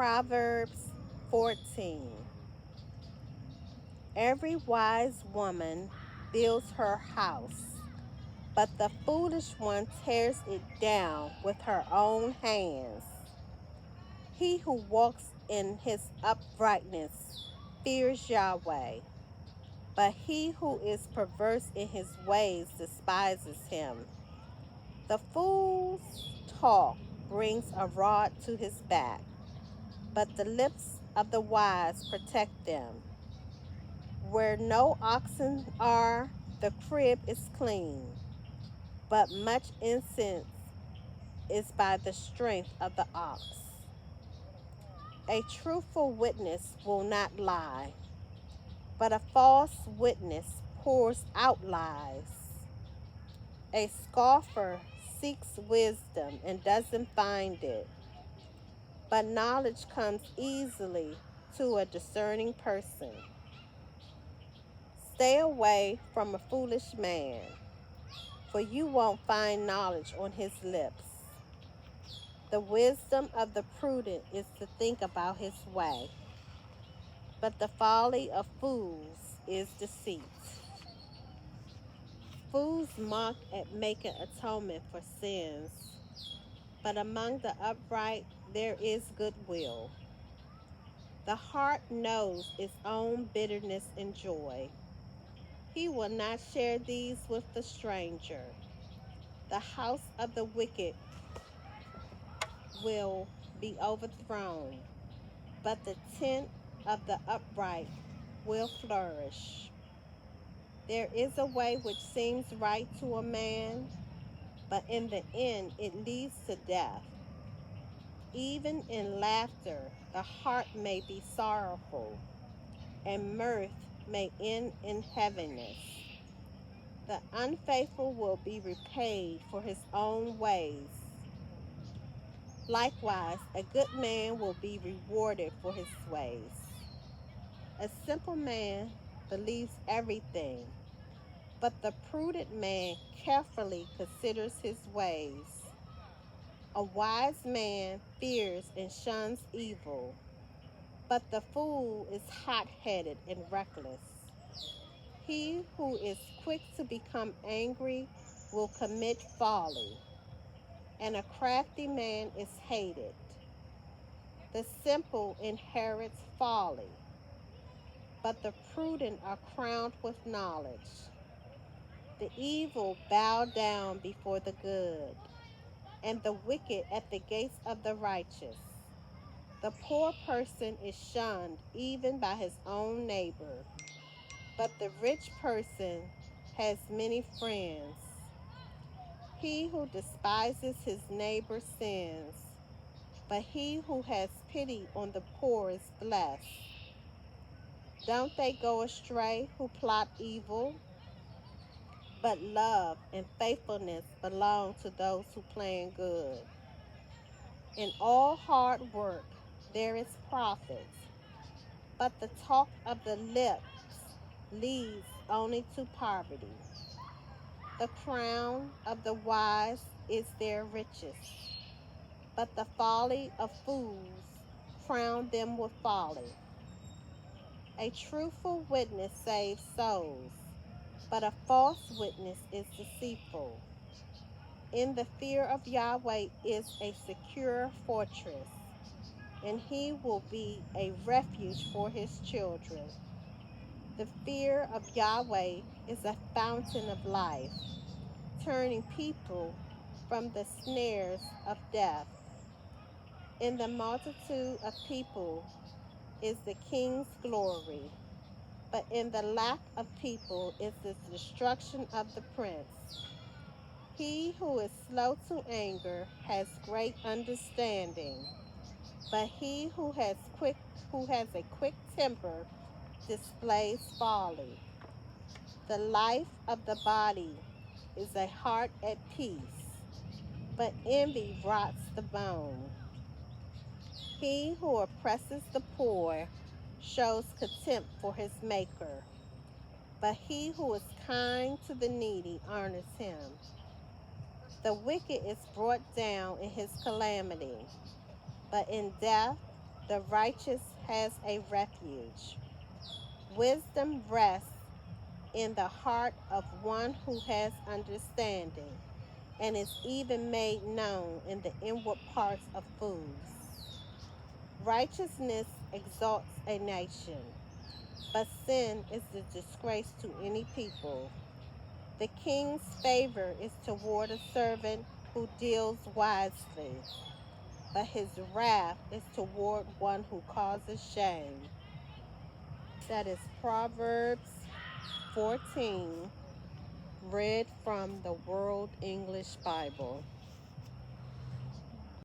Proverbs 14. Every wise woman builds her house, but the foolish one tears it down with her own hands. He who walks in his uprightness fears Yahweh, but he who is perverse in his ways despises him. The fool's talk brings a rod to his back, but the lips of the wise protect them. Where no oxen are, the crib is clean, but much incense is by the strength of the ox. A truthful witness will not lie, but a false witness pours out lies. A scoffer seeks wisdom and doesn't find it, but knowledge comes easily to a discerning person. Stay away from a foolish man, for you won't find knowledge on his lips. The wisdom of the prudent is to think about his way, but the folly of fools is deceit. Fools mock at making atonement for sins, but among the upright there is goodwill. The heart knows its own bitterness and joy. He will not share these with the stranger. The house of the wicked will be overthrown, but the tent of the upright will flourish. There is a way which seems right to a man, but in the end it leads to death. Even in laughter, the heart may be sorrowful, and mirth may end in heaviness. The unfaithful will be repaid for his own ways. Likewise, a good man will be rewarded for his ways. A simple man believes everything, but the prudent man carefully considers his ways. A wise man fears and shuns evil, but the fool is hot-headed and reckless. He who is quick to become angry will commit folly, and a crafty man is hated. The simple inherits folly, but the prudent are crowned with knowledge. The evil bow down before the good, and the wicked at the gates of the righteous. The poor person is shunned even by his own neighbor, but the rich person has many friends. He who despises his neighbor sins, but he who has pity on the poor is blessed. Don't they go astray who plot evil? But love and faithfulness belong to those who plan good. In all hard work there is profit, but the talk of the lips leads only to poverty. The crown of the wise is their riches, but the folly of fools crown them with folly. A truthful witness saves souls, but a false witness is deceitful. In the fear of Yahweh is a secure fortress, and he will be a refuge for his children. The fear of Yahweh is a fountain of life, turning people from the snares of death. In the multitude of people is the king's glory, but in the lack of people is the destruction of the prince. He who is slow to anger has great understanding, but he who has a quick temper displays folly. The life of the body is a heart at peace, but envy rots the bone. He who oppresses the poor shows contempt for his maker, but he who is kind to the needy honors him. The wicked is brought down in his calamity, but in death The righteous has a refuge. Wisdom rests in the heart of one who has understanding, and is even made known in the inward parts of fools. Righteousness exalts a nation, but sin is a disgrace to any people. The king's favor is toward a servant who deals wisely, but his wrath is toward one who causes shame. That is Proverbs 14, read from the World English Bible.